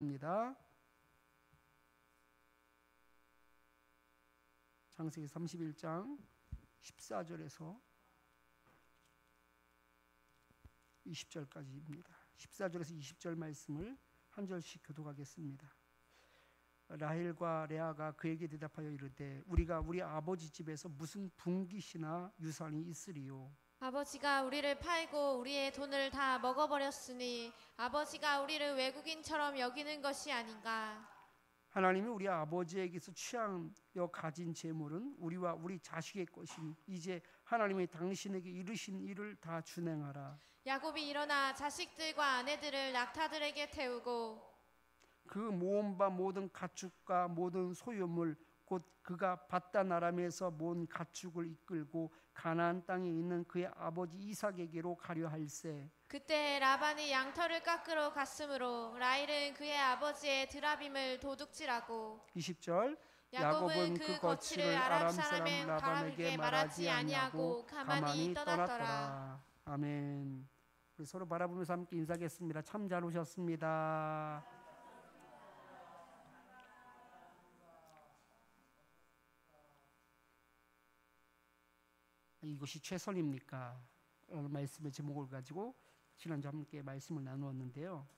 입니다. 창세기 31장 14절에서 20절까지입니다. 14절에서 20절 말씀을 한 절씩 교독하겠습니다. 라헬과 레아가 그에게 대답하여 이르되 우리가 우리 아버지 집에서 무슨 분깃이나 유산이 있으리요. 아버지가 우리를 팔고 우리의 돈을 다 먹어버렸으니 아버지가 우리를 외국인처럼 여기는 것이 아닌가. 하나님이 우리 아버지에게서 취하여 가진 재물은 우리와 우리 자식의 것이니 이제 하나님이 당신에게 이르신 일을 다 준행하라. 야곱이 일어나 자식들과 아내들을 낙타들에게 태우고 그 모은 바 모든 가축과 모든 소유물 곧 그가 밧단 아람에서 모은 가축을 이끌고 가나안 땅에 있는 그의 아버지 이삭에게로 가려 할세. 그때 라반이 양털을 깎으러 갔으므로 라헬은 그의 아버지의 드라빔을 도둑질하고 20절 야곱은 그 거취를 아람 사람의 바람에게 말하지 아니하고 가만히 떠났더라. 아멘. 우리 서로 바라보면서 함께 인사하겠습니다. 참 잘 오셨습니다. 이것이 최선입니까? 라는 말씀의 제목을 가지고 지난주 함께 말씀을 나누었는데요.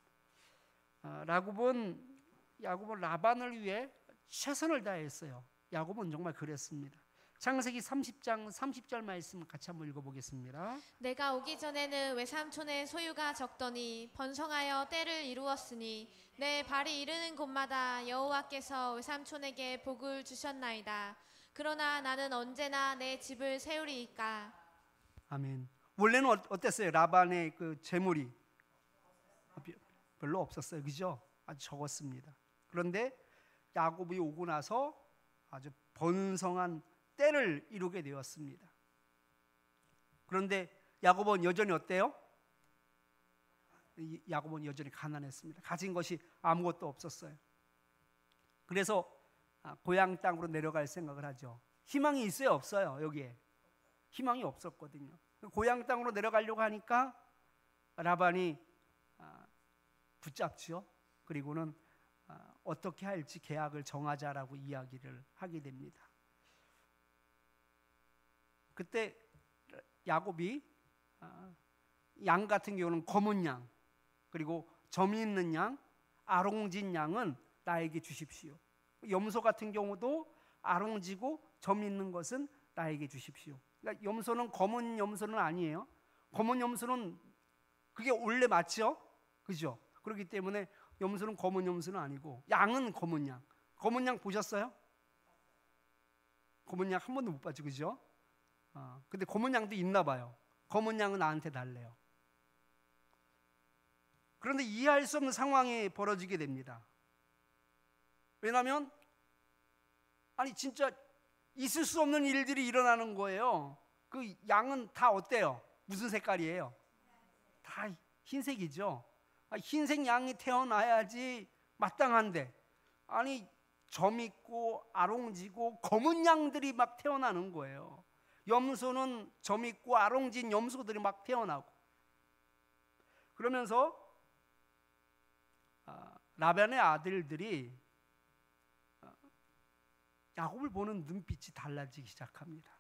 야곱은 라반을 위해 최선을 다했어요. 야곱은 정말 그랬습니다. 창세기 30장 30절 말씀 같이 한번 읽어보겠습니다. 내가 오기 전에는 외삼촌의 소유가 적더니 번성하여 때를 이루었으니 내 발이 이르는 곳마다 여호와께서 외삼촌에게 복을 주셨나이다. 그러나 나는 언제나 내 집을 세우리이까. 아멘. 원래는 어땠어요? 라반의 그 재물이 별로 없었어요. 그죠? 아주 적었습니다. 그런데 야곱이 오고 나서 아주 번성한 때를 이루게 되었습니다. 그런데 야곱은 여전히 어때요? 야곱은 여전히 가난했습니다. 가진 것이 아무것도 없었어요. 그래서 고향 땅으로 내려갈 생각을 하죠. 희망이 있어요? 없어요? 여기에 희망이 없었거든요. 고향 땅으로 내려가려고 하니까 라반이 붙잡죠. 그리고는 어떻게 할지 계약을 정하자라고 이야기를 하게 됩니다. 그때 야곱이 양 같은 경우는 검은 양, 그리고 점이 있는 양, 아롱진 양은 나에게 주십시오. 염소 같은 경우도 아롱지고 점 있는 것은 나에게 주십시오. 그러니까 염소는 검은 염소는 아니에요. 검은 염소는 그게 원래 맞죠? 그죠? 그렇기 때문에 염소는 검은 염소는 아니고 양은 검은 양. 검은 양 보셨어요? 검은 양 한 번도 못 봤죠, 그죠? 근데 검은 양도 있나 봐요. 검은 양은 나한테 달래요. 그런데 이해할 수 없는 상황이 벌어지게 됩니다. 왜냐하면 진짜 있을 수 없는 일들이 일어나는 거예요. 그 양은 다 어때요? 무슨 색깔이에요? 다 흰색이죠. 흰색 양이 태어나야지 마땅한데 점 있고 아롱지고 검은 양들이 막 태어나는 거예요. 염소는 점 있고 아롱진 염소들이 막 태어나고 그러면서 라반의 아들들이 야곱을 보는 눈빛이 달라지기 시작합니다.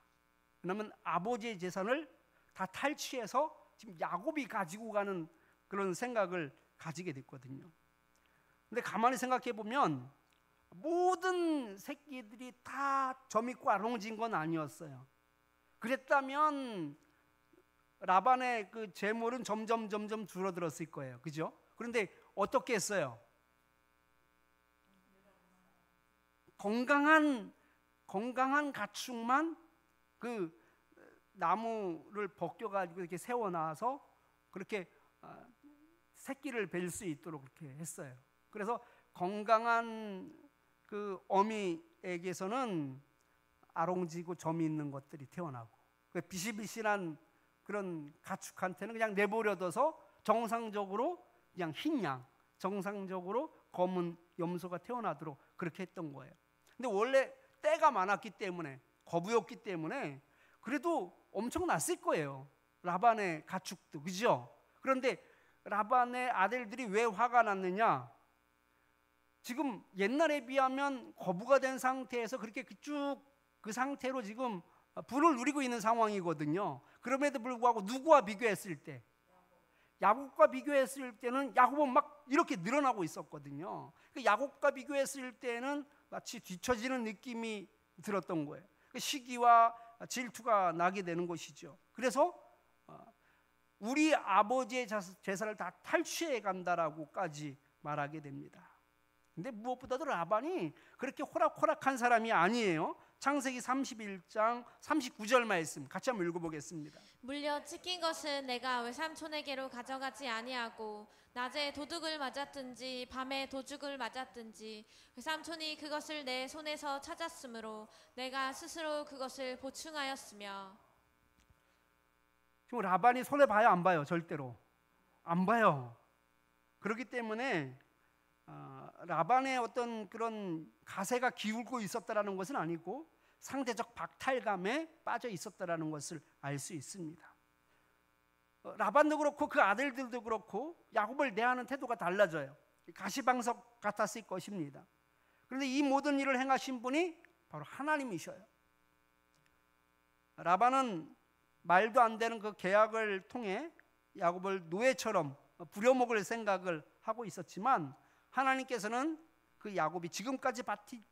왜냐하면 아버지의 재산을 다 탈취해서 지금 야곱이 가지고 가는 그런 생각을 가지게 됐거든요. 근데 가만히 생각해 보면 모든 새끼들이 다 점 있고 아롱진 건 아니었어요. 그랬다면 라반의 그 재물은 점점 줄어들었을 거예요. 그죠? 그런데 어떻게 했어요? 건강한 가축만 그 나무를 벗겨가지고 이렇게 세워놔서 그렇게 새끼를 뵐 수 있도록 그렇게 했어요. 그래서 건강한 그 어미에게서는 아롱지고 점이 있는 것들이 태어나고 비실비실한 그런 가축한테는 그냥 내버려둬서 정상적으로 그냥 흰 양, 정상적으로 검은 염소가 태어나도록 그렇게 했던 거예요. 근데 원래 때가 많았기 때문에 거부였기 때문에 그래도 엄청났을 거예요. 라반의 가축도 그죠? 그런데 라반의 아들들이 왜 화가 났느냐? 지금 옛날에 비하면 거부가 된 상태에서 그렇게 쭉 그 상태로 지금 부를 누리고 있는 상황이거든요. 그럼에도 불구하고 누구와 비교했을 때, 야곱과 비교했을 때는 야곱은 막 이렇게 늘어나고 있었거든요. 그 야곱과 비교했을 때는 마치 뒤처지는 느낌이 들었던 거예요. 시기와 질투가 나게 되는 것이죠. 그래서 우리 아버지의 제사를 다 탈취해 간다라고까지 말하게 됩니다. 근데 무엇보다도 라반이 그렇게 호락호락한 사람이 아니에요. 창세기 31장 39절 말씀 같이 한번 읽어보겠습니다. 물려 찢긴 것은 내가 외삼촌에게로 가져가지 아니하고 낮에 도둑을 맞았든지 밤에 도둑을 맞았든지 외삼촌이 그것을 내 손에서 찾았으므로 내가 스스로 그것을 보충하였으며. 지금 라반이 손해 봐요, 안 봐요? 절대로 안 봐요. 그렇기 때문에 라반의 어떤 그런 가세가 기울고 있었다라는 것은 아니고 상대적 박탈감에 빠져 있었다라는 것을 알 수 있습니다. 라반도 그렇고 그 아들들도 그렇고 야곱을 대하는 태도가 달라져요. 가시방석 같았을 것입니다. 그런데 이 모든 일을 행하신 분이 바로 하나님이셔요. 라반은 말도 안 되는 그 계약을 통해 야곱을 노예처럼 부려먹을 생각을 하고 있었지만 하나님께서는 그 야곱이 지금까지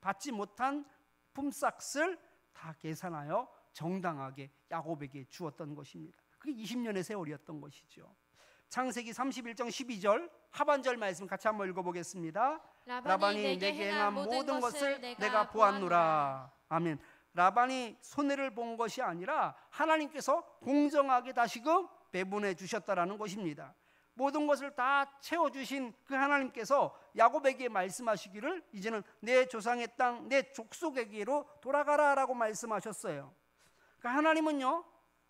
받지 못한 품삯을 다 계산하여 정당하게 야곱에게 주었던 것입니다. 그게 20년의 세월이었던 것이죠. 창세기 31장 12절 하반절 말씀 같이 한번 읽어보겠습니다. 라반이 내게 행한 모든 것을 내가 보았노라. 아멘. 라반이 손해를 본 것이 아니라 하나님께서 공정하게 다시금 배분해 주셨다라는 것입니다. 모든 것을 다 채워주신 그 하나님께서 야곱에게 말씀하시기를 이제는 내 조상의 땅, 내 족속에게로 돌아가라라고 말씀하셨어요. 그러니까 하나님은요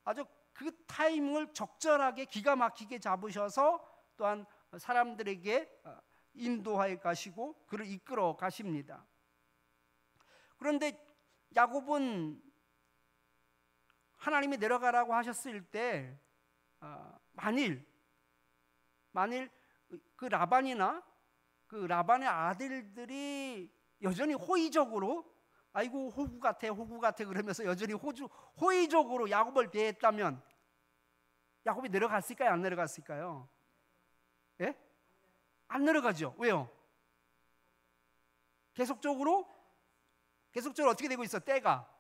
아주 그 타이밍을 적절하게 기가 막히게 잡으셔서 또한 사람들에게 인도하여 가시고 그를 이끌어 가십니다. 그런데 야곱은 하나님이 내려가라고 하셨을 때 만일 그 라반이나 그 라반의 아들들이 여전히 호의적으로 아이고 호구 같아 그러면서 여전히 호의적으로 야곱을 대했다면 야곱이 내려갔을까요? 안 내려갔을까요? 예? 안 내려가죠. 왜요? 계속적으로 어떻게 되고 있어? 때가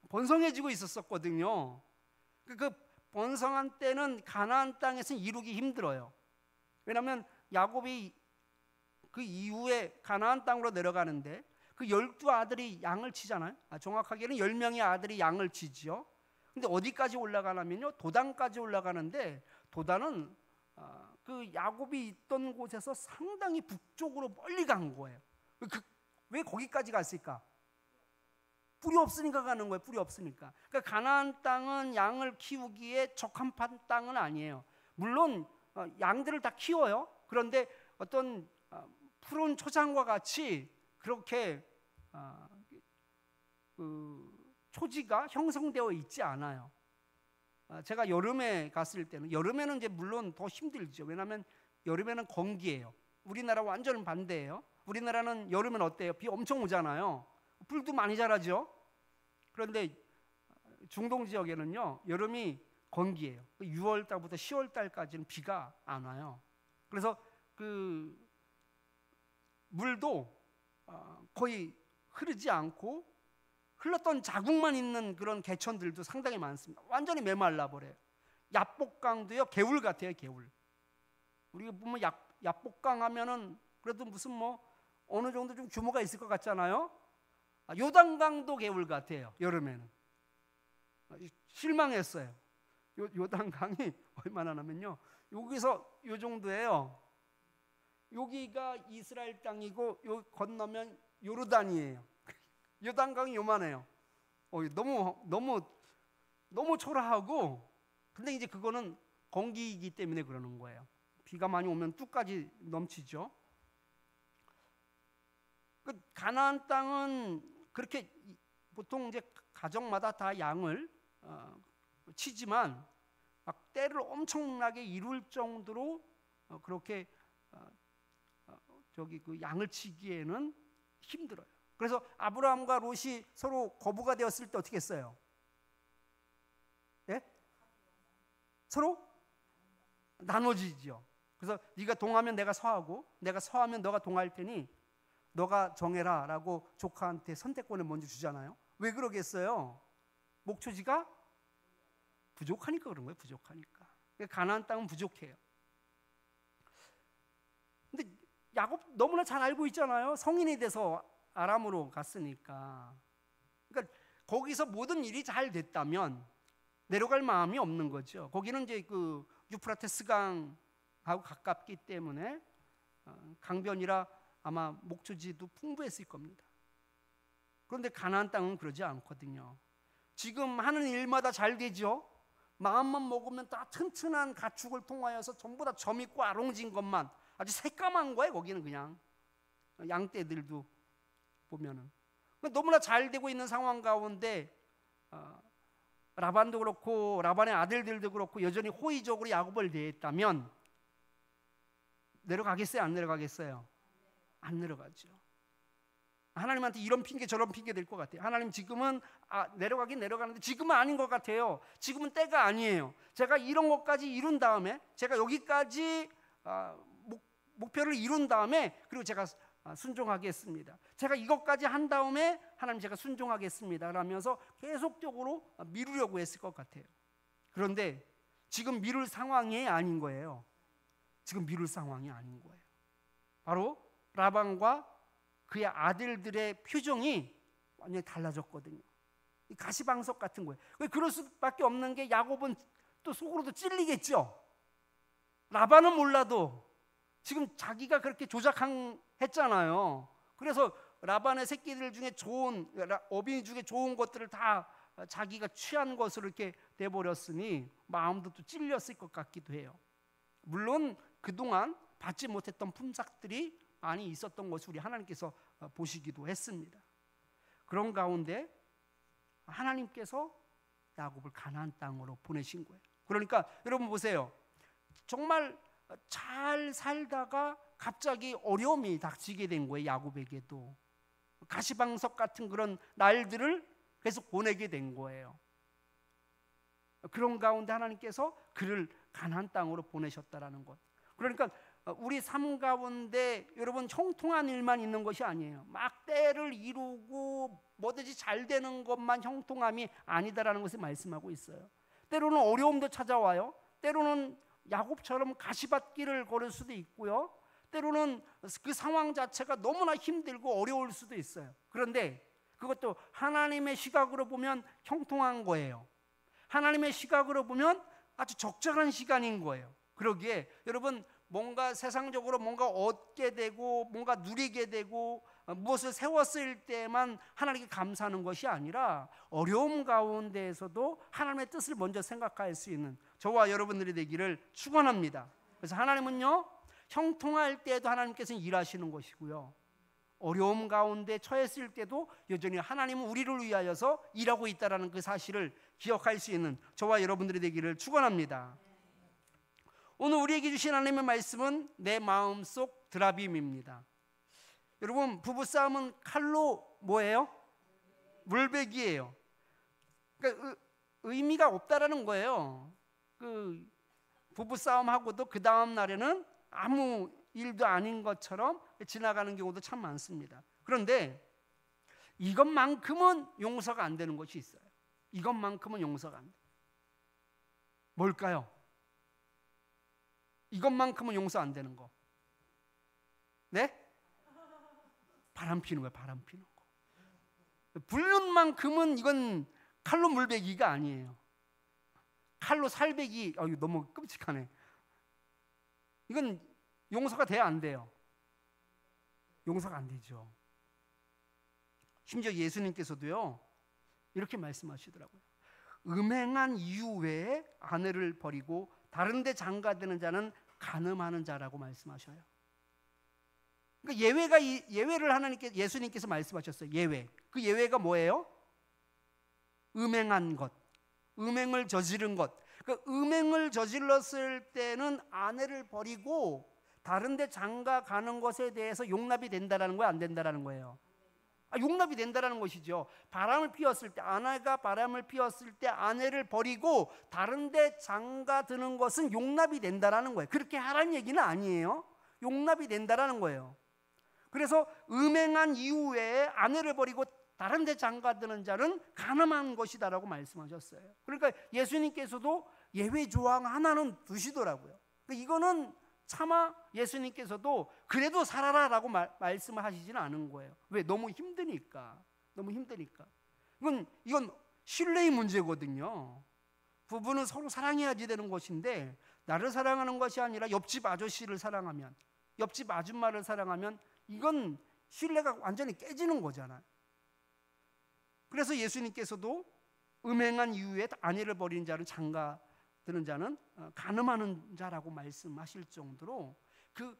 번성해지고 있었거든요. 그 번성한 때는 가나안 땅에서는 이루기 힘들어요. 왜냐하면 야곱이 그 이후에 가나안 땅으로 내려가는데 그 12아들이 양을 치잖아요. 정확하게는 10명의 아들이 양을 치죠. 근데 어디까지 올라가냐면요 도단까지 올라가는데 도단은 그 야곱이 있던 곳에서 상당히 북쪽으로 멀리 간 거예요. 왜 거기까지 갔을까? 뿔이 없으니까 가는 거예요. 뿔이 없으니까. 그러니까 가나안 땅은 양을 키우기에 적합한 땅은 아니에요. 물론 양들을 다 키워요. 그런데 어떤 푸른 초장과 같이 그렇게 그 초지가 형성되어 있지 않아요. 제가 여름에 갔을 때는 여름에는 이제 물론 더 힘들죠. 왜냐하면 여름에는 건기예요. 우리나라 완전 반대예요. 우리나라는 여름엔 어때요? 비 엄청 오잖아요. 풀도 많이 자라죠. 그런데 중동 지역에는요 여름이 건기예요. 6월 달부터 10월 달까지는 비가 안 와요. 그래서 그 물도 거의 흐르지 않고 흘렀던 자국만 있는 그런 개천들도 상당히 많습니다. 완전히 메말라 버려요. 야복강도요 개울 같아요. 개울. 우리가 보면 야복강 하면은 그래도 무슨 뭐 어느 정도 좀 규모가 있을 것 같잖아요. 요단강도 개울 같아요. 여름에는. 실망했어요. 요단강이 얼마나 나면요 여기서 요 정도예요. 여기가 이스라엘 땅이고 요 건너면 요르단이에요. 요단강이 요만해요. 너무 초라하고 근데 이제 그거는 건기이기 때문에 그러는 거예요. 비가 많이 오면 뚝까지 넘치죠. 그 가나안 땅은 그렇게 보통 이제 가정마다 다 양을 치지만 막 때를 엄청나게 이룰 정도로 그렇게 그 양을 치기에는 힘들어요. 그래서 아브라함과 롯이 서로 거부가 되었을 때 어떻게 했어요? 예? 서로 나눠지죠. 그래서 네가 동하면 내가 서하고 내가 서하면 너가 동할 테니 너가 정해라 라고 조카한테 선택권을 먼저 주잖아요. 왜 그러겠어요? 목초지가 부족하니까 그런 거예요. 부족하니까. 가나안 땅은 부족해요. 근데 야곱 너무나 잘 알고 있잖아요. 성인이 돼서 아람으로 갔으니까. 그러니까 거기서 모든 일이 잘 됐다면 내려갈 마음이 없는 거죠. 거기는 이제 그 유프라테스 강하고 가깝기 때문에 강변이라 아마 목초지도 풍부했을 겁니다. 그런데 가나안 땅은 그러지 않거든요. 지금 하는 일마다 잘 되죠. 마음만 먹으면 다 튼튼한 가축을 통하여서 전부 다 점 있고 아롱진 것만 아주 새까만 거예요. 거기는 그냥 양떼들도 보면은 너무나 잘 되고 있는 상황 가운데 라반도 그렇고 라반의 아들들도 그렇고 여전히 호의적으로 야곱을 대했다면 내려가겠어요? 안 내려가겠어요? 안 내려가죠. 하나님한테 이런 핑계 저런 핑계 될 것 같아요. 하나님 지금은 내려가긴 내려가는데 지금은 아닌 것 같아요. 지금은 때가 아니에요. 제가 이런 것까지 이룬 다음에 제가 여기까지 목표를 이룬 다음에 그리고 제가 순종하겠습니다. 제가 이것까지 한 다음에 하나님 제가 순종하겠습니다 라면서 계속적으로 미루려고 했을 것 같아요. 그런데 지금 미룰 상황이 아닌 거예요. 지금 미룰 상황이 아닌 거예요. 바로 라반과 그의 아들들의 표정이 완전히 달라졌거든요. 가시방석 같은 거예요. 그럴 수밖에 없는 게 야곱은 또 속으로도 찔리겠죠. 라반은 몰라도 지금 자기가 그렇게 조작했잖아요. 그래서 라반의 새끼들 중에 좋은 어린이 중에 좋은 것들을 다 자기가 취한 것으로 이렇게 돼버렸으니 마음도 또 찔렸을 것 같기도 해요. 물론 그동안 받지 못했던 품삯들이 많이 있었던 것을 우리 하나님께서 보시기도 했습니다. 그런 가운데 하나님께서 야곱을 가나안 땅으로 보내신 거예요. 그러니까 여러분 보세요. 정말 잘 살다가 갑자기 어려움이 닥치게 된 거예요. 야곱에게도 가시방석 같은 그런 날들을 계속 보내게 된 거예요. 그런 가운데 하나님께서 그를 가나안 땅으로 보내셨다라는 것. 그러니까 우리 삶 가운데 여러분 형통한 일만 있는 것이 아니에요. 막 때를 이루고 뭐든지 잘 되는 것만 형통함이 아니다라는 것을 말씀하고 있어요. 때로는 어려움도 찾아와요. 때로는 야곱처럼 가시밭길을 걸을 수도 있고요. 때로는 그 상황 자체가 너무나 힘들고 어려울 수도 있어요. 그런데 그것도 하나님의 시각으로 보면 형통한 거예요. 하나님의 시각으로 보면 아주 적절한 시간인 거예요. 그러기에 여러분 뭔가 세상적으로 뭔가 얻게 되고 뭔가 누리게 되고 무엇을 세웠을 때만 하나님께 감사하는 것이 아니라 어려움 가운데에서도 하나님의 뜻을 먼저 생각할 수 있는 저와 여러분들이 되기를 축원합니다. 그래서 하나님은요 형통할 때도 하나님께서는 일하시는 것이고요 어려움 가운데 처했을 때도 여전히 하나님은 우리를 위하여서 일하고 있다는 그 사실을 기억할 수 있는 저와 여러분들이 되기를 축원합니다. 오늘 우리에게 주신 하나님의 말씀은 내 마음속 드라빔입니다. 여러분 부부싸움은 칼로 뭐예요? 물베기예요. 그러니까 의미가 없다라는 거예요. 그 부부싸움하고도 그 다음 날에는 아무 일도 아닌 것처럼 지나가는 경우도 참 많습니다. 그런데 이것만큼은 용서가 안 되는 것이 있어요. 이것만큼은 용서가 안 돼요. 뭘까요? 이것만큼은 용서 안 되는 거. 네? 바람 피는 거예요. 바람 피는 거. 불륜만큼은 이건 칼로 물베기가 아니에요. 칼로 살베기. 이거 너무 끔찍하네. 이건 용서가 돼야 안 돼요. 용서가 안 되죠. 심지어 예수님께서도요 이렇게 말씀하시더라고요. 음행한 이유 외에 아내를 버리고 다른 데 장가드는 자는 간음하는 자라고 말씀하셔요. 그러니까 예외를 예수님께서 말씀하셨어요. 예외. 그 예외가 뭐예요? 음행한 것, 음행을 저지른 것. 그 음행을 저질렀을 때는 아내를 버리고 다른 데 장가 가는 것에 대해서 용납이 된다라는 거예요, 안 된다라는 거예요? 용납이 된다라는 것이죠. 바람을 피웠을 때, 아내가 바람을 피웠을 때 아내를 버리고 다른 데 장가 드는 것은 용납이 된다라는 거예요. 그렇게 하라는 얘기는 아니에요. 용납이 된다라는 거예요. 그래서 음행한 이후에 아내를 버리고 다른 데 장가 드는 자는 가늠한 것이다라고 말씀하셨어요. 그러니까 예수님께서도 예외 조항 하나는 두시더라고요. 이거는 차마 예수님께서도 그래도 살아라라고 말씀을 하시지는 않은 거예요. 왜? 너무 힘드니까. 너무 힘드니까. 이건 신뢰의 문제거든요. 부부는 서로 사랑해야지 되는 것인데, 나를 사랑하는 것이 아니라 옆집 아저씨를 사랑하면, 옆집 아줌마를 사랑하면 이건 신뢰가 완전히 깨지는 거잖아요. 그래서 예수님께서도 음행한 이후에 아내를 버린 자는 장가 드는 자는 간음하는 자라고 말씀하실 정도로 그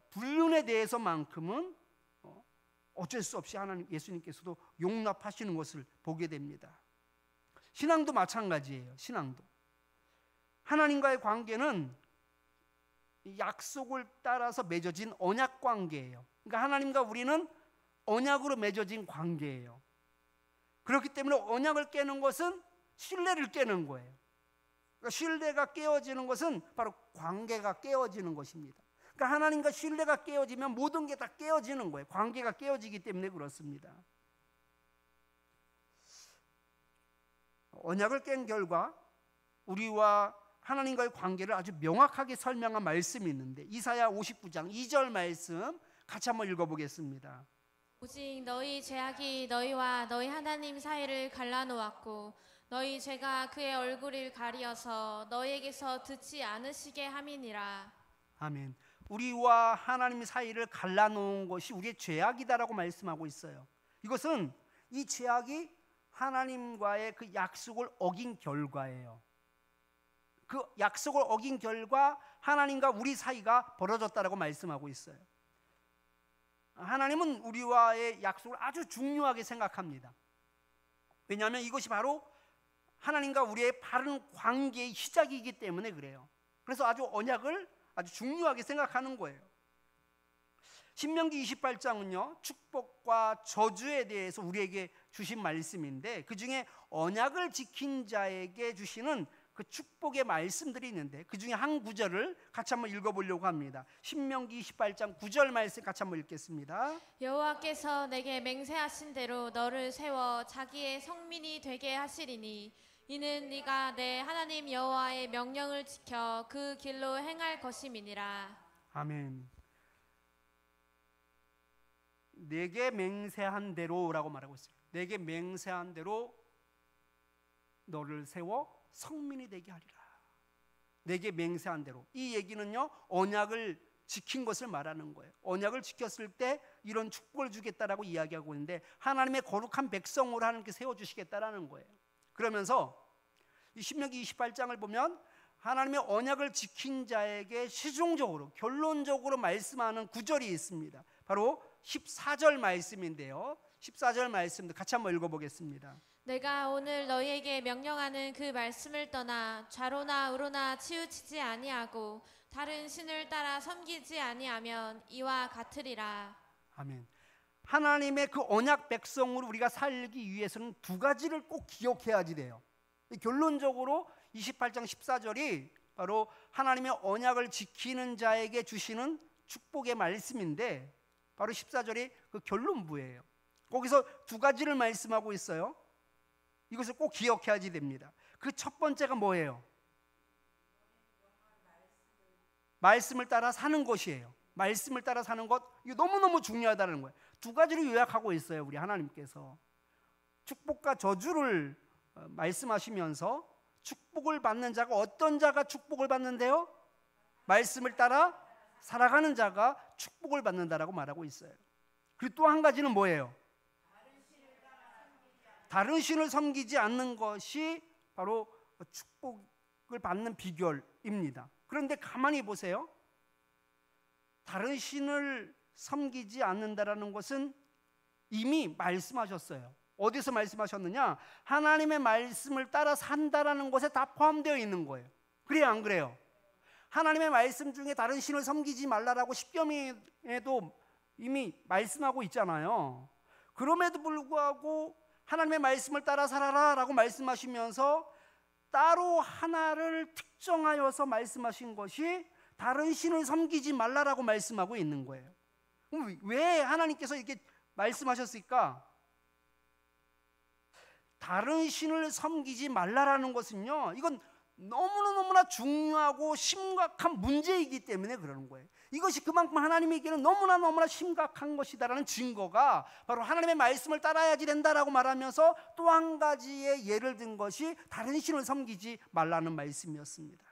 불륜에 대해서만큼은 어쩔 수 없이 하나님 예수님께서도 용납하시는 것을 보게 됩니다. 신앙도 마찬가지예요. 신앙도 하나님과의 관계는 약속을 따라서 맺어진 언약 관계예요. 그러니까 하나님과 우리는 언약으로 맺어진 관계예요. 그렇기 때문에 언약을 깨는 것은 신뢰를 깨는 거예요. 그러니까 신뢰가 깨어지는 것은 바로 관계가 깨어지는 것입니다. 그러니까 하나님과 신뢰가 깨어지면 모든 게 다 깨어지는 거예요. 관계가 깨어지기 때문에 그렇습니다. 언약을 깬 결과 우리와 하나님과의 관계를 아주 명확하게 설명한 말씀이 있는데, 이사야 59장 2절 말씀 같이 한번 읽어보겠습니다. 오직 너희 죄악이 너희와 너희 하나님 사이를 갈라놓았고 너희 죄가 그의 얼굴을 가리어서 너희에게서 듣지 않으시게 함이니라. 아멘. 우리와 하나님 사이를 갈라놓은 것이 우리의 죄악이다라고 말씀하고 있어요. 이것은 이 죄악이 하나님과의 그 약속을 어긴 결과예요. 그 약속을 어긴 결과 하나님과 우리 사이가 벌어졌다라고 말씀하고 있어요. 하나님은 우리와의 약속을 아주 중요하게 생각합니다. 왜냐하면 이것이 바로 하나님과 우리의 바른 관계의 시작이기 때문에 그래요. 그래서 아주 언약을 아주 중요하게 생각하는 거예요. 신명기 28장은요 축복과 저주에 대해서 우리에게 주신 말씀인데, 그 중에 언약을 지킨 자에게 주시는 그 축복의 말씀들이 있는데 그 중에 한 구절을 같이 한번 읽어보려고 합니다. 신명기 28장 9절 말씀 같이 한번 읽겠습니다. 여호와께서 내게 맹세하신 대로 너를 세워 자기의 성민이 되게 하시리니 이는 네가 내 하나님 여호와의 명령을 지켜 그 길로 행할 것임이니라. 아멘. 내게 맹세한 대로라고 말하고 있어요. 내게 맹세한 대로 너를 세워 성민이 되게 하리라. 내게 맹세한 대로. 이 얘기는요 언약을 지킨 것을 말하는 거예요. 언약을 지켰을 때 이런 축복을 주겠다라고 이야기하고 있는데, 하나님의 거룩한 백성으로 하나님께 세워주시겠다라는 거예요. 그러면서 이 신명기 28장을 보면 하나님의 언약을 지킨 자에게 최종적으로 결론적으로 말씀하는 구절이 있습니다. 바로 14절 말씀인데요, 14절 말씀도 같이 한번 읽어보겠습니다. 내가 오늘 너희에게 명령하는 그 말씀을 떠나 좌로나 우로나 치우치지 아니하고 다른 신을 따라 섬기지 아니하면 이와 같으리라. 아멘. 하나님의 그 언약 백성으로 우리가 살기 위해서는 두 가지를 꼭 기억해야지 돼요. 결론적으로 28장 14절이 바로 하나님의 언약을 지키는 자에게 주시는 축복의 말씀인데, 바로 14절이 그 결론부예요. 거기서 두 가지를 말씀하고 있어요. 이것을 꼭 기억해야지 됩니다. 그 첫 번째가 뭐예요? 말씀을 따라 사는 것이에요. 말씀을 따라 사는 것, 이거 너무너무 중요하다는 거예요. 두 가지를 요약하고 있어요. 우리 하나님께서 축복과 저주를 말씀하시면서 축복을 받는 자가, 어떤 자가 축복을 받는데요? 말씀을 따라 살아가는 자가 축복을 받는다라고 말하고 있어요. 그리고 또 한 가지는 뭐예요? 다른 신을 섬기지 않는 것이 바로 축복을 받는 비결입니다. 그런데 가만히 보세요. 다른 신을 섬기지 않는다라는 것은 이미 말씀하셨어요. 어디서 말씀하셨느냐? 하나님의 말씀을 따라 산다라는 것에 다 포함되어 있는 거예요. 그래요, 안 그래요? 하나님의 말씀 중에 다른 신을 섬기지 말라라고 십계명에도 이미 말씀하고 있잖아요. 그럼에도 불구하고 하나님의 말씀을 따라 살아라 라고 말씀하시면서 따로 하나를 특정하여서 말씀하신 것이 다른 신을 섬기지 말라라고 말씀하고 있는 거예요. 그럼 왜 하나님께서 이렇게 말씀하셨을까? 다른 신을 섬기지 말라라는 것은요, 이건 너무나 중요하고 심각한 문제이기 때문에 그러는 거예요. 이것이 그만큼 하나님에게는 너무나 심각한 것이다라는 증거가 바로 하나님의 말씀을 따라야지 된다라고 말하면서 또 한 가지의 예를 든 것이 다른 신을 섬기지 말라는 말씀이었습니다.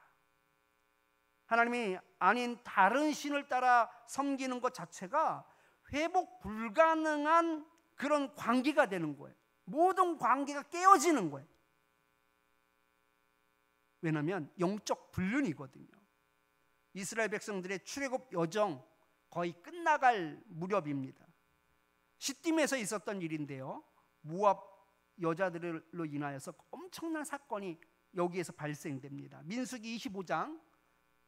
하나님이 아닌 다른 신을 따라 섬기는 것 자체가 회복 불가능한 그런 관계가 되는 거예요. 모든 관계가 깨어지는 거예요. 왜냐하면 영적 불륜이거든요. 이스라엘 백성들의 출애굽 여정 거의 끝나갈 무렵입니다. 시딤에서 있었던 일인데요, 모압 여자들로 인하여서 엄청난 사건이 여기에서 발생됩니다. 민수기 25장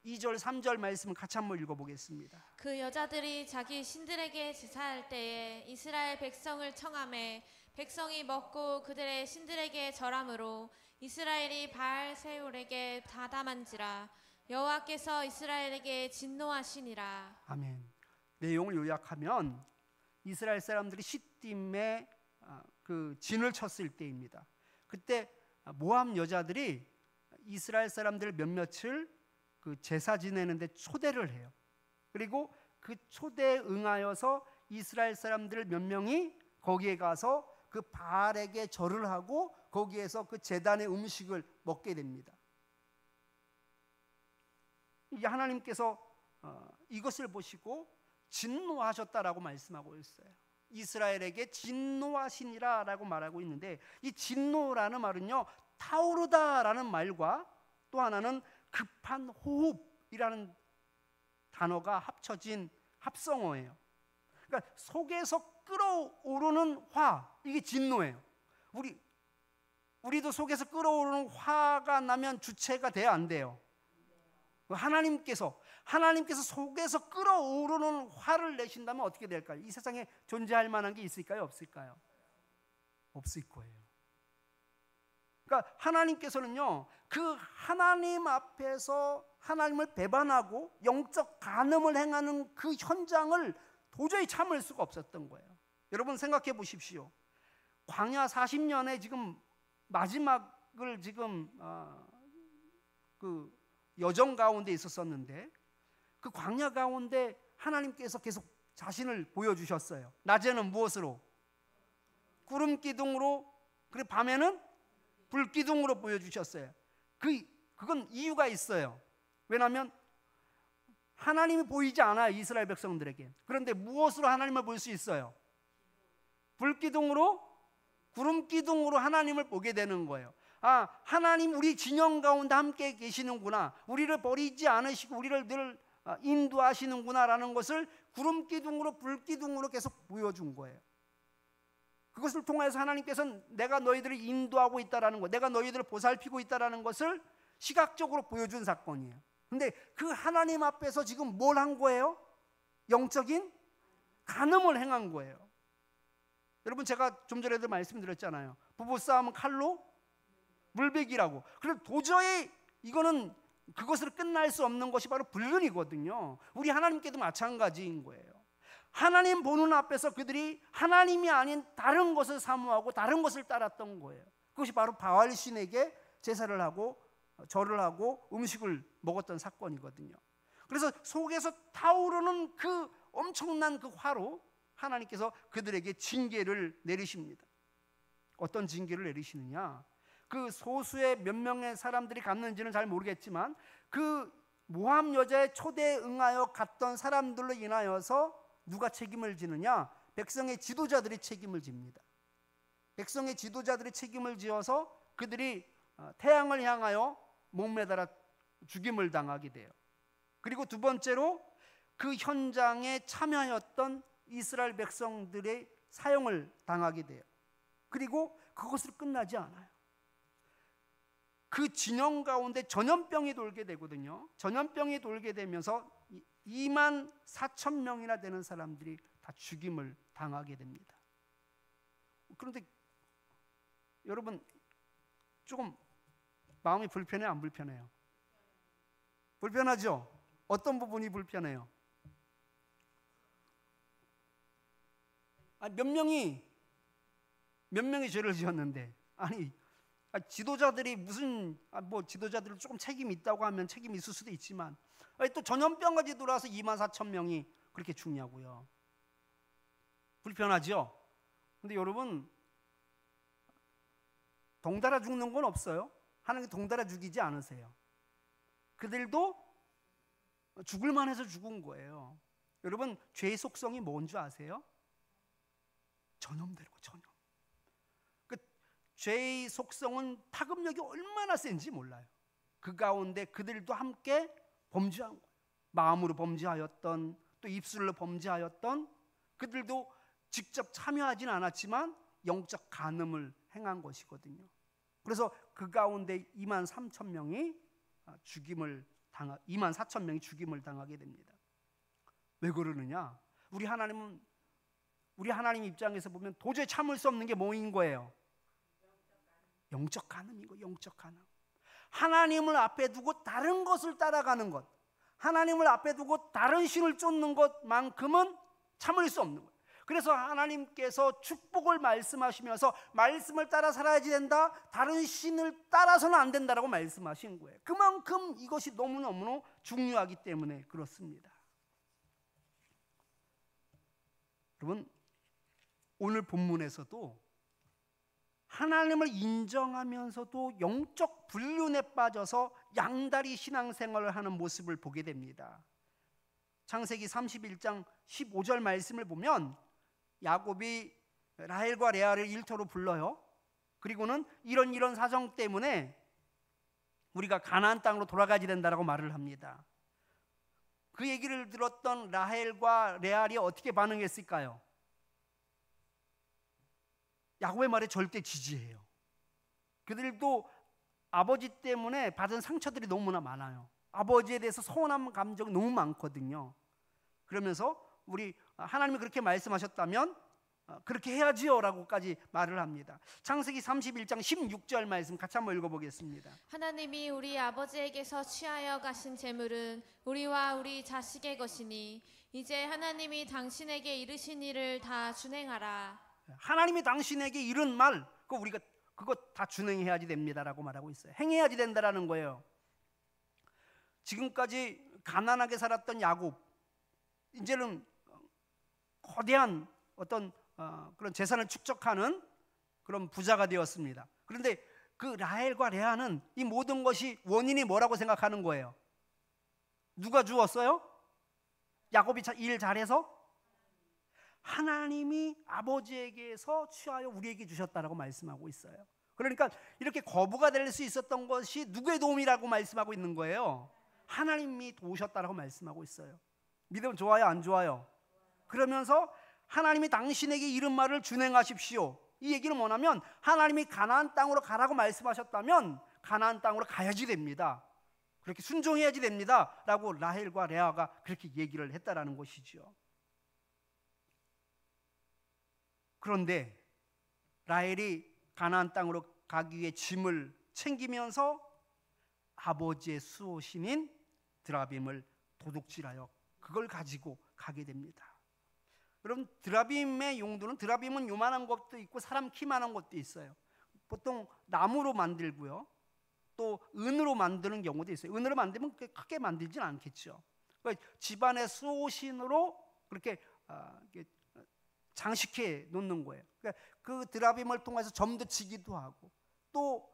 2절 3절 말씀을 같이 한번 읽어보겠습니다. 그 여자들이 자기 신들에게 제사할 때에 이스라엘 백성을 청하매 백성이 먹고 그들의 신들에게 절함으로 이스라엘이 바알세울에게 다담한지라 여호와께서 이스라엘에게 진노하시니라. 아멘. 내용을 요약하면 이스라엘 사람들이 시딤에 그 진을 쳤을 때입니다. 그때 모압 여자들이 이스라엘 사람들 몇몇을 그 제사 지내는데 초대를 해요. 그리고 그 초대에 응하여서 이스라엘 사람들 몇 명이 거기에 가서 그 바알에게 절을 하고 거기에서 그 제단의 음식을 먹게 됩니다. 이제 하나님께서 이것을 보시고 진노하셨다라고 말씀하고 있어요. 이스라엘에게 진노하시니라 라고 말하고 있는데, 이 진노라는 말은요, 타오르다라는 말과 또 하나는 급한 호흡이라는 단어가 합쳐진 합성어예요. 그러니까 속에서 끓어오르는 화, 이게 진노예요. 우리도 속에서 끓어오르는 화가 나면 주체가 돼야 안 돼요. 하나님께서 속에서 끓어오르는 화를 내신다면 어떻게 될까요? 이 세상에 존재할 만한 게 있을까요? 없을까요? 없을 거예요. 그러니까 하나님께서는요, 그 하나님 앞에서 하나님을 배반하고 영적 간음을 행하는 그 현장을 도저히 참을 수가 없었던 거예요. 여러분 생각해 보십시오. 광야 40년에 지금 마지막을 지금 그 여정 가운데 있었었는데, 그 광야 가운데 하나님께서 계속 자신을 보여주셨어요. 낮에는 무엇으로? 구름 기둥으로, 그리고 밤에는 불 기둥으로 보여주셨어요. 그건 이유가 있어요. 왜냐하면 하나님이 보이지 않아요, 이스라엘 백성들에게. 그런데 무엇으로 하나님을 볼 수 있어요? 불 기둥으로, 구름 기둥으로 하나님을 보게 되는 거예요. 아, 하나님 우리 진영 가운데 함께 계시는구나, 우리를 버리지 않으시고 우리를 늘 인도하시는구나라는 것을 구름 기둥으로, 불 기둥으로 계속 보여준 거예요. 그것을 통해서 하나님께서는 내가 너희들을 인도하고 있다라는 것, 내가 너희들을 보살피고 있다라는 것을 시각적으로 보여준 사건이에요. 근데 그 하나님 앞에서 지금 뭘 한 거예요? 영적인 간음을 행한 거예요. 여러분, 제가 좀 전에도 말씀드렸잖아요. 부부싸움은 칼로 물베기라고. 그래서 도저히 이거는 그것으로 끝날 수 없는 것이 바로 불륜이거든요. 우리 하나님께도 마찬가지인 거예요. 하나님 보는 앞에서 그들이 하나님이 아닌 다른 것을 사모하고 다른 것을 따랐던 거예요. 그것이 바로 바알신에게 제사를 하고 절을 하고 음식을 먹었던 사건이거든요. 그래서 속에서 타오르는 그 엄청난 그 화로 하나님께서 그들에게 징계를 내리십니다. 어떤 징계를 내리시느냐? 그 소수의 몇 명의 사람들이 갔는지는 잘 모르겠지만 그 모함 여자의 초대에 응하여 갔던 사람들로 인하여서 누가 책임을 지느냐? 백성의 지도자들이 책임을 집니다. 백성의 지도자들이 책임을 지어서 그들이 태양을 향하여 목매달아 죽임을 당하게 돼요. 그리고 두 번째로 그 현장에 참여하였던 이스라엘 백성들의 사형을 당하게 돼요. 그리고 그것으로 끝나지 않아요. 그 진영 가운데 전염병이 돌게 되거든요. 전염병이 돌게 되면서 2만 4천 명이나 되는 사람들이 다 죽임을 당하게 됩니다. 그런데 여러분 조금 마음이 불편해요, 안 불편해요? 불편하죠? 어떤 부분이 불편해요? 몇 명이 죄를 지었는데, 아니 지도자들이 무슨 뭐 지도자들이 조금 책임이 있다고 하면 책임이 있을 수도 있지만 또 전염병까지 들어와서 2만 4천 명이 그렇게 죽냐고요. 불편하죠? 근데 여러분, 동달아 죽는 건 없어요. 하나님 동달아 죽이지 않으세요. 그들도 죽을 만해서 죽은 거예요. 여러분, 죄의 속성이 뭔 줄 아세요? 전염되는 거, 전염. 그 죄의 속성은 파급력이 얼마나 센지 몰라요. 그 가운데 그들도 함께 범죄한 거예요. 마음으로 범죄하였던, 또 입술로 범죄하였던, 그들도 직접 참여하진 않았지만 영적 간음을 행한 것이거든요. 그래서 그 가운데 2만 3천 명이 2만 4천 명이 죽임을 당하게 됩니다. 왜 그러느냐? 우리 하나님 입장에서 보면 도저히 참을 수 없는 게 뭐인 거예요? 영적 간음인 거예요. 영적 간음. 하나님을 앞에 두고 다른 것을 따라가는 것, 하나님을 앞에 두고 다른 신을 쫓는 것만큼은 참을 수 없는 거예요. 그래서 하나님께서 축복을 말씀하시면서 말씀을 따라 살아야지 된다, 다른 신을 따라서는 안 된다라고 말씀하신 거예요. 그만큼 이것이 너무너무 중요하기 때문에 그렇습니다. 여러분, 오늘 본문에서도 하나님을 인정하면서도 영적 불륜에 빠져서 양다리 신앙생활을 하는 모습을 보게 됩니다. 창세기 31장 15절 말씀을 보면 야곱이 라헬과 레아를 일터로 불러요. 그리고는 이런 사정 때문에 우리가 가나안 땅으로 돌아가야 된다라고 말을 합니다. 그 얘기를 들었던 라헬과 레알이 어떻게 반응했을까요? 야곱의 말에 절대 지지해요. 그들도 아버지 때문에 받은 상처들이 너무나 많아요. 아버지에 대해서 서운한 감정이 너무 많거든요. 그러면서 우리 하나님이 그렇게 말씀하셨다면 그렇게 해야지요 라고까지 말을 합니다. 창세기 31장 16절 말씀 같이 한번 읽어보겠습니다. 하나님이 우리 아버지에게서 취하여 가신 재물은 우리와 우리 자식의 것이니 이제 하나님이 당신에게 이르신 일을 다 준행하라. 하나님이 당신에게 이른 말, 우리가 그거 다 준행해야지 됩니다라고 말하고 있어요. 행해야지 된다라는 거예요. 지금까지 가난하게 살았던 야곱, 이제는 거대한 어떤 그런 재산을 축적하는 그런 부자가 되었습니다. 그런데 그 라헬과 레아는 이 모든 것이 원인이 뭐라고 생각하는 거예요? 누가 주었어요? 야곱이 일 잘해서? 하나님이 아버지에게서 취하여 우리에게 주셨다라고 말씀하고 있어요. 그러니까 이렇게 거부가 될 수 있었던 것이 누구의 도움이라고 말씀하고 있는 거예요? 하나님이 도우셨다라고 말씀하고 있어요. 믿으면 좋아요, 안 좋아요? 그러면서 하나님이 당신에게 이른 말을 준행하십시오. 이 얘기는 뭐냐면 하나님이 가나안 땅으로 가라고 말씀하셨다면 가나안 땅으로 가야지 됩니다. 그렇게 순종해야지 됩니다 라고 라헬과 레아가 그렇게 얘기를 했다라는 것이죠. 그런데 라헬이 가나안 땅으로 가기 위해 짐을 챙기면서 아버지의 수호신인 드라빔을 도둑질하여 그걸 가지고 가게 됩니다. 여러분, 드라빔의 용도는, 드라빔은 요만한 것도 있고 사람 키만한 것도 있어요. 보통 나무로 만들고요, 또 은으로 만드는 경우도 있어요. 은으로 만들면 크게 만들진 않겠죠. 그러니까 집안의 수호신으로 그렇게 장식해 놓는 거예요. 그러니까 그 드라빔을 통해서 점도 치기도 하고 또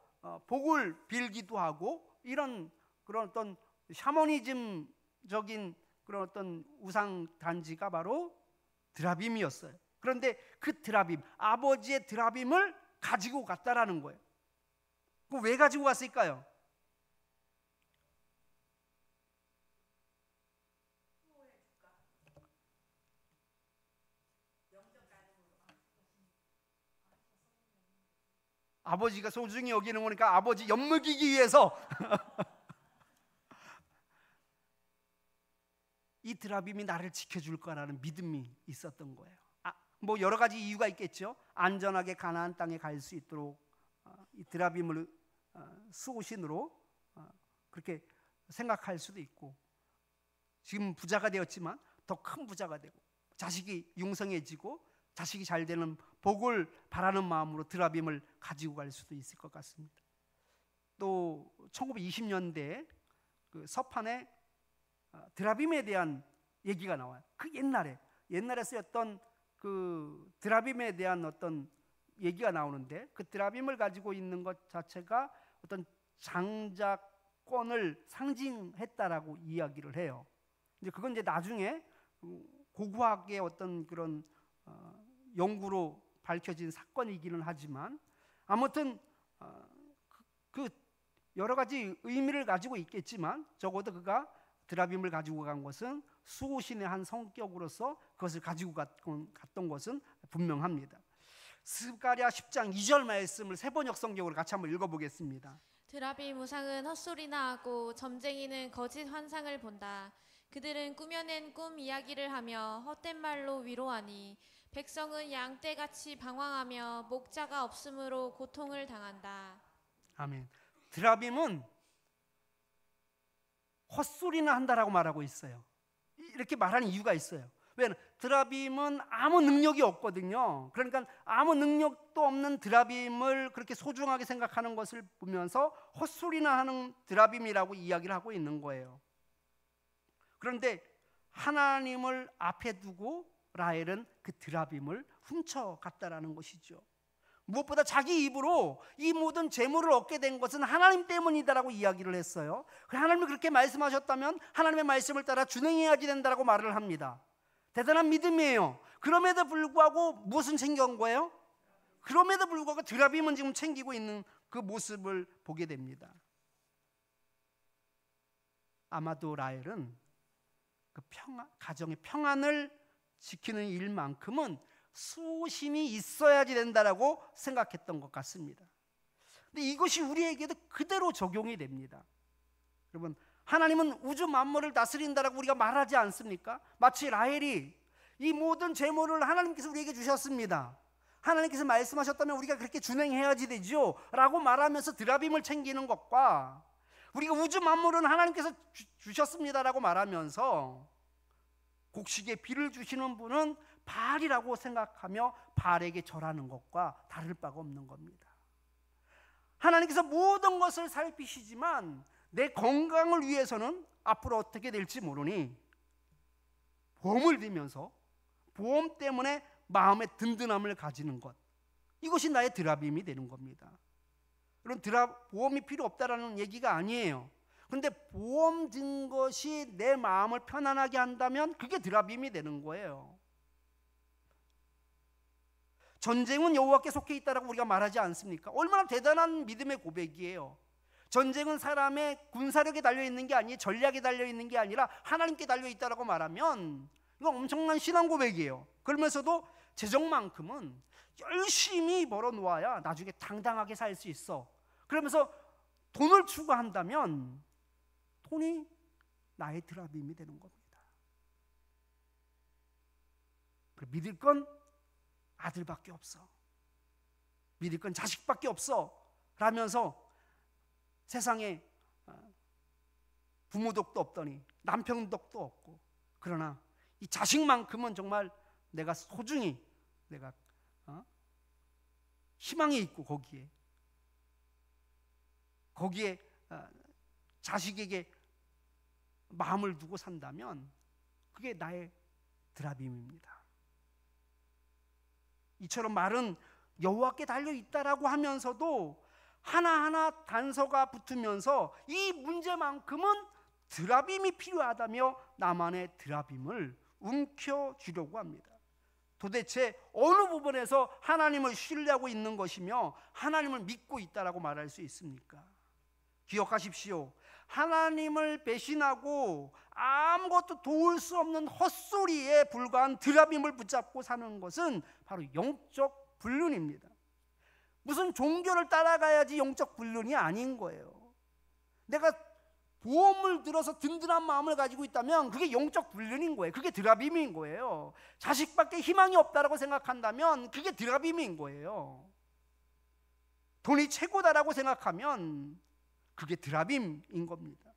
복을 빌기도 하고 이런 그런 어떤 샤머니즘적인 그런 어떤 우상 단지가 바로 드라빔이었어요. 그런데 그 드라빔, 아버지의 드라빔을 가지고 갔다라는 거예요. 그 왜 가지고 갔을까요? 아버지가 소중히 여기는 거니까 아버지 엿먹이기 위해서 이 드라빔이 나를 지켜줄 거라는 믿음이 있었던 거예요. 뭐 여러 가지 이유가 있겠죠. 안전하게 가나안 땅에 갈 수 있도록 이 드라빔을 수호신으로 그렇게 생각할 수도 있고, 지금 부자가 되었지만 더 큰 부자가 되고 자식이 융성해지고 자식이 잘 되는 복을 바라는 마음으로 드라빔을 가지고 갈 수도 있을 것 같습니다. 또 1920년대 그 서판에 드라빔에 대한 얘기가 나와요. 그 옛날에 쓰였던 그 드라빔에 대한 어떤 얘기가 나오는데, 그 드라빔을 가지고 있는 것 자체가 어떤 장자권을 상징했다라고 이야기를 해요. 이제 그건 이제 나중에 고고학의 어떤 그런 연구로 밝혀진 사건이기는 하지만, 아무튼 그 여러 가지 의미를 가지고 있겠지만 적어도 그가 드라빔을 가지고 간 것은 수호신의 한 성격으로서 그것을 가지고 갔던 것은 분명합니다. 스가랴 10장 2절 말씀을 세번역 성경으로 같이 한번 읽어보겠습니다. 드라빔 우상은 헛소리나 하고 점쟁이는 거짓 환상을 본다. 그들은 꾸며낸 꿈 이야기를 하며 헛된 말로 위로하니 백성은 양떼같이 방황하며 목자가 없으므로 고통을 당한다. 아멘. 드라빔은 헛소리나 한다라고 말하고 있어요. 이렇게 말하는 이유가 있어요. 왜냐하면 드라빔은 아무 능력이 없거든요. 그러니까 아무 능력도 없는 드라빔을 그렇게 소중하게 생각하는 것을 보면서 헛소리나 하는 드라빔이라고 이야기를 하고 있는 거예요. 그런데 하나님을 앞에 두고 라헬은 그 드라빔을 훔쳐갔다라는 것이죠. 무엇보다 자기 입으로 이 모든 재물을 얻게 된 것은 하나님 때문이다라고 이야기를 했어요. 하나님이 그렇게 말씀하셨다면 하나님의 말씀을 따라 준행해야지 된다라고 말을 합니다. 대단한 믿음이에요. 그럼에도 불구하고 무엇은 챙겨온 거예요? 그럼에도 불구하고 드라빔은 지금 챙기고 있는 그 모습을 보게 됩니다. 아마도 라헬은 그 가정의 평안을 지키는 일만큼은 수호신이 있어야지 된다라고 생각했던 것 같습니다. 근데 이것이 우리에게도 그대로 적용이 됩니다. 여러분, 하나님은 우주 만물을 다스린다라고 우리가 말하지 않습니까? 마치 라헬이 이 모든 재물을 하나님께서 우리에게 주셨습니다. 하나님께서 말씀하셨다면 우리가 그렇게 준행해야지 되죠 라고 말하면서 드라빔을 챙기는 것과, 우리가 우주 만물은 하나님께서 주셨습니다라고 말하면서 곡식에 비를 주시는 분은 바알이라고 생각하며 바알에게 절하는 것과 다를 바가 없는 겁니다. 하나님께서 모든 것을 살피시지만 내 건강을 위해서는 앞으로 어떻게 될지 모르니 보험을 들면서 보험 때문에 마음의 든든함을 가지는 것, 이것이 나의 드라빔이 되는 겁니다. 그런 보험이 필요 없다라는 얘기가 아니에요. 그런데 보험 든 것이 내 마음을 편안하게 한다면 그게 드라빔이 되는 거예요. 전쟁은 여호와께 속해 있다라고 우리가 말하지 않습니까? 얼마나 대단한 믿음의 고백이에요. 전쟁은 사람의 군사력에 달려있는 게 아니에요. 전략에 달려있는 게 아니라 하나님께 달려있다라고 말하면 이건 엄청난 신앙 고백이에요. 그러면서도 재정만큼은 열심히 벌어놓아야 나중에 당당하게 살 수 있어. 그러면서 돈을 추구한다면 돈이 나의 드라빔이 되는 겁니다. 믿을 건 아들밖에 없어, 믿을 건 자식밖에 없어 라면서 세상에 부모 덕도 없더니 남편 덕도 없고, 그러나 이 자식만큼은 정말 내가 소중히 내가 희망이 있고 거기에 자식에게 마음을 두고 산다면 그게 나의 드라빔입니다. 이처럼 말은 여호와께 달려있다라고 하면서도 하나하나 단서가 붙으면서 이 문제만큼은 드라빔이 필요하다며 나만의 드라빔을 움켜쥐려고 합니다. 도대체 어느 부분에서 하나님을 신뢰하고 있는 것이며 하나님을 믿고 있다라고 말할 수 있습니까? 기억하십시오. 하나님을 배신하고 아무것도 도울 수 없는 헛소리에 불과한 드라빔을 붙잡고 사는 것은 바로 영적 불륜입니다. 무슨 종교를 따라가야지 영적 불륜이 아닌 거예요. 내가 보험을 들어서 든든한 마음을 가지고 있다면 그게 영적 불륜인 거예요. 그게 드라빔인 거예요. 자식밖에 희망이 없다라고 생각한다면 그게 드라빔인 거예요. 돈이 최고다라고 생각하면 그게 드라빔인 겁니다.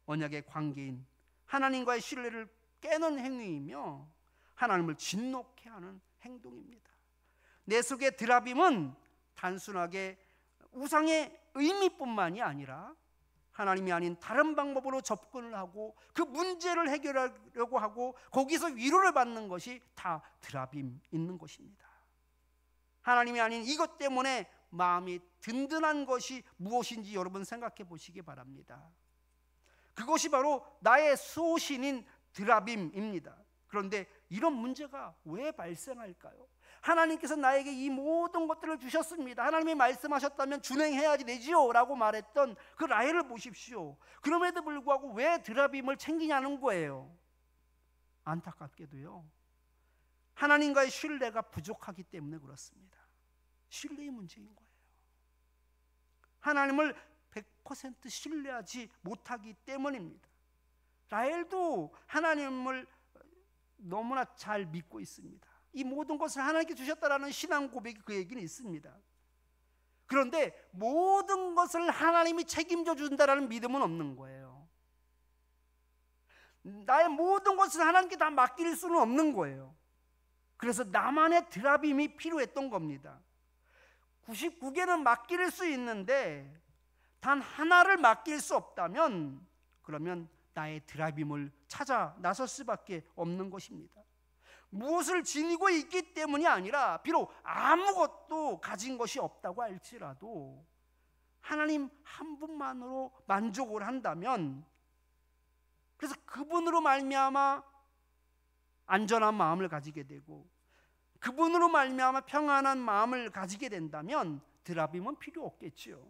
언약의 관계인 하나님과의 신뢰를 깨는 행위이며 하나님을 진노케 하는 행동입니다. 내 속의 드라빔은 단순하게 우상의 의미뿐만이 아니라 하나님이 아닌 다른 방법으로 접근을 하고 그 문제를 해결하려고 하고 거기서 위로를 받는 것이 다 드라빔 있는 것입니다. 하나님이 아닌 이것 때문에 마음이 든든한 것이 무엇인지 여러분 생각해 보시기 바랍니다. 그것이 바로 나의 소신인 드라빔입니다. 그런데 이런 문제가 왜 발생할까요? 하나님께서 나에게 이 모든 것들을 주셨습니다. 하나님이 말씀하셨다면 준행해야지 되지요 라고 말했던 그 라헬을 보십시오. 그럼에도 불구하고 왜 드라빔을 챙기냐는 거예요. 안타깝게도요, 하나님과의 신뢰가 부족하기 때문에 그렇습니다. 신뢰의 문제인 거예요. 하나님을 100% 신뢰하지 못하기 때문입니다. 라헬도 하나님을 너무나 잘 믿고 있습니다. 이 모든 것을 하나님께 주셨다라는 신앙 고백이 그에게는 있습니다. 그런데 모든 것을 하나님이 책임져 준다라는 믿음은 없는 거예요. 나의 모든 것을 하나님께 다 맡길 수는 없는 거예요. 그래서 나만의 드라빔이 필요했던 겁니다. 99개는 맡길 수 있는데 단 하나를 맡길 수 없다면 그러면 나의 드라빔을 찾아 나설 수밖에 없는 것입니다. 무엇을 지니고 있기 때문이 아니라 비록 아무것도 가진 것이 없다고 할지라도 하나님 한 분만으로 만족을 한다면, 그래서 그분으로 말미암아 안전한 마음을 가지게 되고 그분으로 말미암아 평안한 마음을 가지게 된다면 드라빔은 필요 없겠지요.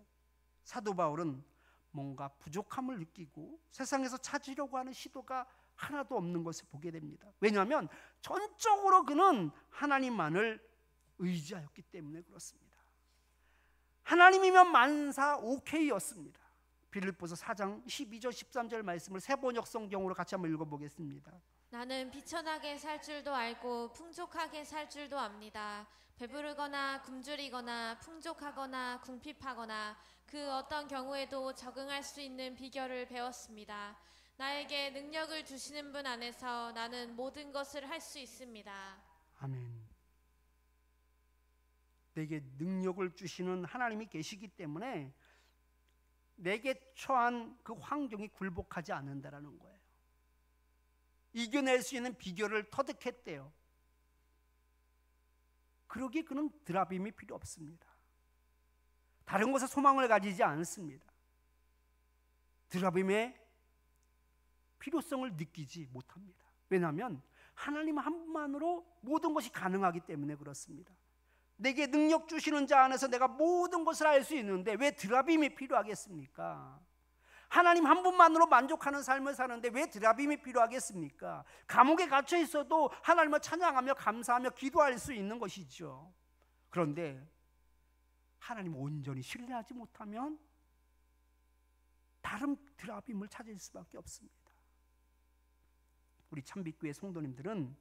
사도 바울은 뭔가 부족함을 느끼고 세상에서 찾으려고 하는 시도가 하나도 없는 것을 보게 됩니다. 왜냐하면 전적으로 그는 하나님만을 의지하였기 때문에 그렇습니다. 하나님이면 만사 오케이였습니다. 빌립보서 4장 12절 13절 말씀을 새번역 성경으로 같이 한번 읽어보겠습니다. 나는 비천하게 살 줄도 알고 풍족하게 살 줄도 압니다. 배부르거나 굶주리거나 풍족하거나 궁핍하거나 그 어떤 경우에도 적응할 수 있는 비결을 배웠습니다. 나에게 능력을 주시는 분 안에서 나는 모든 것을 할 수 있습니다. 아멘. 내게 능력을 주시는 하나님이 계시기 때문에 내게 처한 그 환경이 굴복하지 않는다라는 거예요. 이겨낼 수 있는 비결을 터득했대요. 그러기에 그는 드라빔이 필요 없습니다. 다른 것에 소망을 가지지 않습니다. 드라빔의 필요성을 느끼지 못합니다. 왜냐하면 하나님 한 분만으로 모든 것이 가능하기 때문에 그렇습니다. 내게 능력 주시는 자 안에서 내가 모든 것을 알 수 있는데 왜 드라빔이 필요하겠습니까? 하나님 한 분만으로 만족하는 삶을 사는데 왜 드라빔이 필요하겠습니까? 감옥에 갇혀 있어도 하나님을 찬양하며 감사하며 기도할 수 있는 것이죠. 그런데 하나님을 온전히 신뢰하지 못하면 다른 드라빔을 찾을 수밖에 없습니다. 우리 참빛교회 성도님들은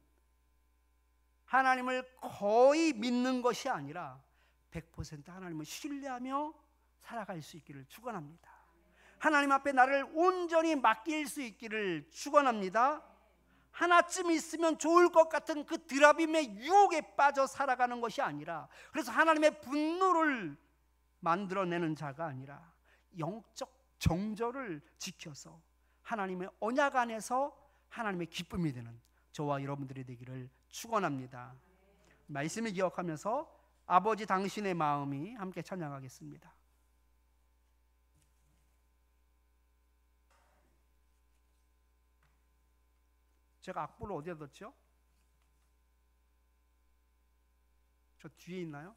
하나님을 거의 믿는 것이 아니라 100% 하나님을 신뢰하며 살아갈 수 있기를 축원합니다. 하나님 앞에 나를 온전히 맡길 수 있기를 축원합니다. 하나쯤 있으면 좋을 것 같은 그 드라빔의 유혹에 빠져 살아가는 것이 아니라, 그래서 하나님의 분노를 만들어내는 자가 아니라 영적 정절을 지켜서 하나님의 언약 안에서 하나님의 기쁨이 되는 저와 여러분들이 되기를 축원합니다. 말씀을 기억하면서 아버지 당신의 마음이 함께 찬양하겠습니다. 제가 악보를 어디에 뒀죠? 저 뒤에 있나요?